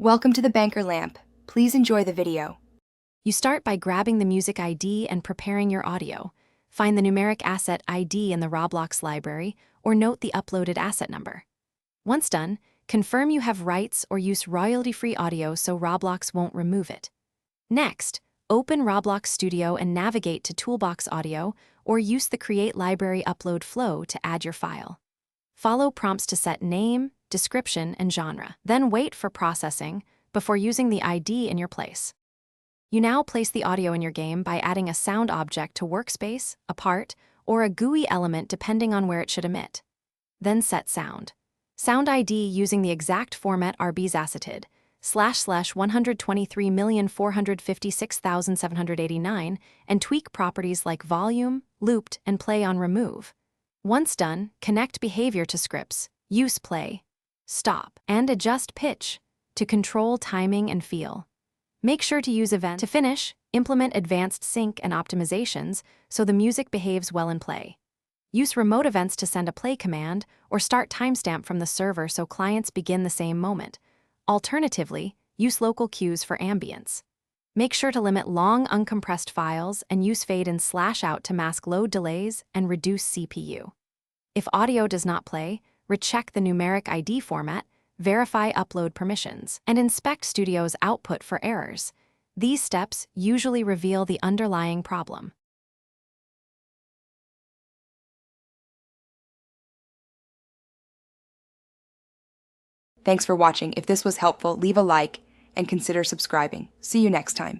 Welcome to the Banker Lamp. Please enjoy the video. You start by grabbing the music ID and preparing your audio. Find the numeric asset ID in the Roblox library or note the uploaded asset number. Once done, confirm you have rights or use royalty-free audio so Roblox won't remove it. Next, open Roblox Studio and navigate to Toolbox Audio or use the Create Library Upload flow to add your file. Follow prompts to set name, description, and genre. Then wait for processing before using the ID in your place. You now place the audio in your game by adding a sound object to Workspace, a part, or a GUI element depending on where it should emit. Then set sound. Sound ID using the exact format RB's assetted, /123,456,789, and tweak properties like volume, looped, and play on remove. Once done, connect behavior to scripts, use play, stop, and adjust pitch to control timing and feel. Make sure to use event to finish, implement advanced sync and optimizations so the music behaves well in play. Use remote events to send a play command or start timestamp from the server so clients begin the same moment. Alternatively, use local cues for ambience. Make sure to limit long uncompressed files and use fade in /out to mask load delays and reduce CPU. If audio does not play, recheck the numeric ID format, verify upload permissions, and inspect Studio's output for errors. These steps usually reveal the underlying problem. Thanks for watching. If this was helpful, leave a like and consider subscribing. See you next time.